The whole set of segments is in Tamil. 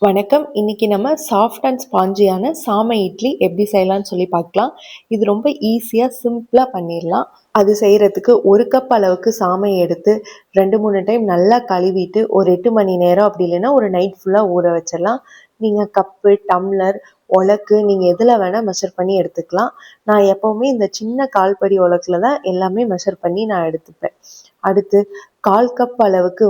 வணக்கம். இன்னைக்கு நம்ம சாஃப்ட் அண்ட் ஸ்பாஞ்சியான சாமை இட்லி எப்படி செய்யலாம்னு சொல்லி பார்க்கலாம். இது ரொம்ப ஈஸியாக சிம்பிளாக பண்ணிடலாம். அது செய்கிறதுக்கு 1 கப் அளவுக்கு சாமை எடுத்து 2-3 டைம் நல்லா கழுவிட்டு ஒரு 8 மணி நேரம் அப்படி இல்லைன்னா ஒரு நைட் ஃபுல்லாக ஊற வச்சிடலாம். நீங்கள் கப்பு, டம்ளர், உலக்கு நீங்கள் எதில் வேணால் மெஷர் பண்ணி எடுத்துக்கலாம். நான் எப்போவுமே இந்த சின்ன கால்படி உலக்கில் தான் எல்லாமே மெஷர் பண்ணி நான் எடுத்துப்பேன். அடுத்து 1/4 கப் அளவுக்கு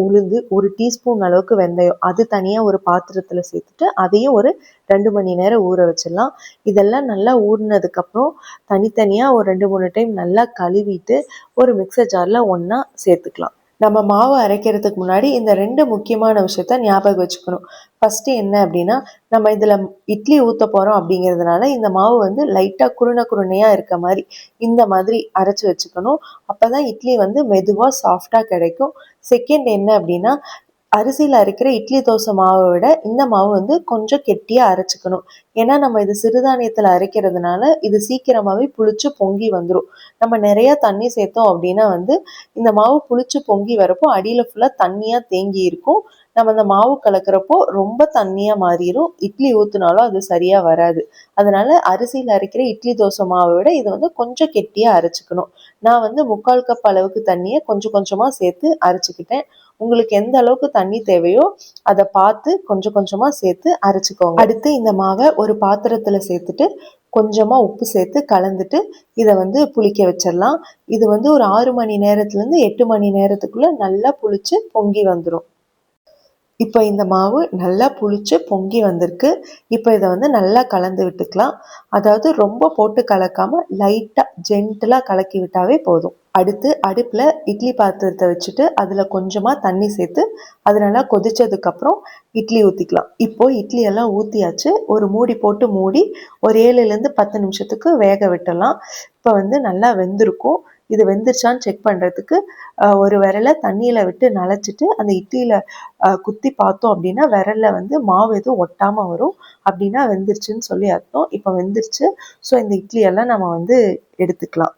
உளுந்து, 1 டீஸ்பூன் அளவுக்கு வெந்தயம், அது தனியாக ஒரு பாத்திரத்தில் சேர்த்துட்டு அதையும் ஒரு 2 மணி நேரம் ஊற வச்சிடலாம். இதெல்லாம் நல்லா ஊறினதுக்கப்புறம் தனித்தனியாக ஒரு 2-3 டைம் நல்லா கழுவிட்டு ஒரு மிக்சர் ஜாரில் ஒன்றா சேர்த்துக்கலாம். நம்ம மாவு அரைக்கிறதுக்கு முன்னாடி இந்த 2 முக்கியமான விஷயத்த ஞாபகம் வச்சுக்கணும். ஃபஸ்ட்டு என்ன அப்படின்னா, நம்ம இதில் இட்லி ஊற்ற போகிறோம் அப்படிங்கிறதுனால இந்த மாவு லைட்டாக குருணையாக இருக்க மாதிரி இந்த மாதிரி அரைச்சி வச்சுக்கணும். அப்போ தான் இட்லி மெதுவாக சாஃப்டாக கிடைக்கும். செகண்ட் என்ன அப்படின்னா, அரிசியில் அரைக்கிற இட்லி தோசை மாவை விட இந்த மாவு கொஞ்சம் கெட்டியாக அரைச்சிக்கணும். ஏன்னா நம்ம இது சிறுதானியத்தில் அரைக்கிறதுனால இது சீக்கிரமாகவே புளிச்சு பொங்கி வந்துடும். நம்ம நிறையா தண்ணி சேர்த்தோம் அப்படின்னா இந்த மாவு புளிச்சு பொங்கி வரப்போ அடியில் ஃபுல்லாக தண்ணியாக தேங்கி இருக்கும். நம்ம இந்த மாவு கலக்கிறப்போ ரொம்ப தண்ணியாக மாறிடும். இட்லி ஊற்றினாலும் அது சரியாக வராது. அதனால அரிசியில் அரைக்கிற இட்லி தோசை மாவை விட இது கொஞ்சம் கெட்டியாக அரைச்சிக்கணும். நான் 3/4 கப் அளவுக்கு தண்ணியை கொஞ்சம் கொஞ்சமாக சேர்த்து அரைச்சிக்கிட்டேன். உங்களுக்கு எந்த அளவுக்கு தண்ணி தேவையோ அதை பார்த்து கொஞ்சம் கொஞ்சமாக சேர்த்து அரைச்சிக்கோங்க. அடுத்து இந்த மாவை ஒரு பாத்திரத்தில் சேர்த்துட்டு கொஞ்சமாக உப்பு சேர்த்து கலந்துட்டு இதை புளிக்க வச்சிடலாம். இது ஒரு 6 மணி நேரத்துலேருந்து 8 மணி நேரத்துக்குள்ளே நல்லா புளிச்சு பொங்கி வந்துடும். இப்போ இந்த மாவு நல்லா புளிச்சு பொங்கி வந்திருக்கு. இப்போ இதை நல்லா கலந்து விட்டுக்கலாம். அதாவது ரொம்ப போட்டு கலக்காமல் லைட்டாக ஜென்டிலாக கலக்கி விட்டாவே போதும். அடுத்து அடுப்பில் இட்லி பாத்திரத்தை வச்சுட்டு அதில் கொஞ்சமாக தண்ணி சேர்த்து அது நல்லா கொதிச்சதுக்கப்புறம் இட்லி ஊற்றிக்கலாம். இப்போது இட்லி எல்லாம் ஊற்றியாச்சு. ஒரு மூடி போட்டு மூடி ஒரு 7லேருந்து 10 நிமிஷத்துக்கு வேக விட்டலாம். இப்போ நல்லா வெந்திருக்கும். இது வெந்துருச்சான்னு செக் பண்ணுறதுக்கு ஒரு விரலை தண்ணியில் விட்டு நனைச்சிட்டு அந்த இட்லியில் குத்தி பார்த்தோம் அப்படின்னா விரலில் மாவு எதுவும் ஒட்டாமல் வரும். அப்படின்னா வெந்துருச்சுன்னு சொல்லி அர்த்தம். இப்போ வெந்துருச்சு. ஸோ இந்த இட்லியெல்லாம் நம்ம எடுத்துக்கலாம்.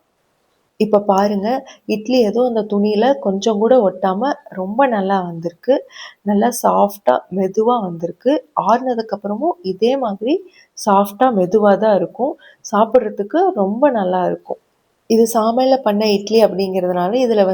இப்போ பாருங்கள், இட்லி எதுவும் அந்த துணியில் கொஞ்சம் கூட ஒட்டாமல் ரொம்ப நல்லா வந்திருக்கு. நல்லா சாஃப்டாக மெதுவாக வந்திருக்கு. ஆறுனதுக்கப்புறமும் இதே மாதிரி சாஃப்டாக மெதுவாக தான் இருக்கும். சாப்பிட்றதுக்கு ரொம்ப நல்லா இருக்கும். இது சாமையில் பண்ண இட்லி அப்படிங்கிறதுனால இதில்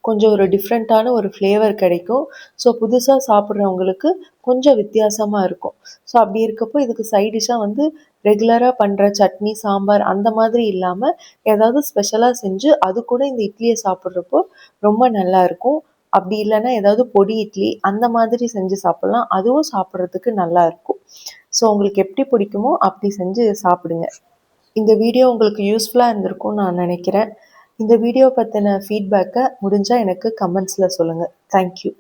கொஞ்சம் ஒரு டிஃப்ரெண்ட்டான ஒரு ஃப்ளேவர் கிடைக்கும். ஸோ புதுசாக சாப்பிட்றவங்களுக்கு கொஞ்சம் வித்தியாசமாக இருக்கும். ஸோ அப்படி இருக்கப்போ இதுக்கு சைட் டிஷ்ஷாக ரெகுலராக பண்ணுற சட்னி, சாம்பார் அந்த மாதிரி இல்லாமல் ஏதாவது ஸ்பெஷலாக செஞ்சு அது கூட இந்த இட்லியை சாப்பிட்றப்போ ரொம்ப நல்லாயிருக்கும். அப்படி இல்லைன்னா ஏதாவது பொடி இட்லி அந்த மாதிரி செஞ்சு சாப்பிட்லாம். அதுவும் சாப்பிட்றதுக்கு நல்லாயிருக்கும். ஸோ உங்களுக்கு எப்படி பிடிக்குமோ அப்படி செஞ்சு சாப்பிடுங்க. இந்த வீடியோ உங்களுக்கு யூஸ்ஃபுல்லாக இருந்திருக்கும்னு நான் நினைக்கிறேன். இந்த வீடியோ பற்றின ஃபீட்பேக்கை முடிஞ்சால் எனக்கு கமெண்ட்ஸில் சொல்லுங்கள். தேங்க்யூ.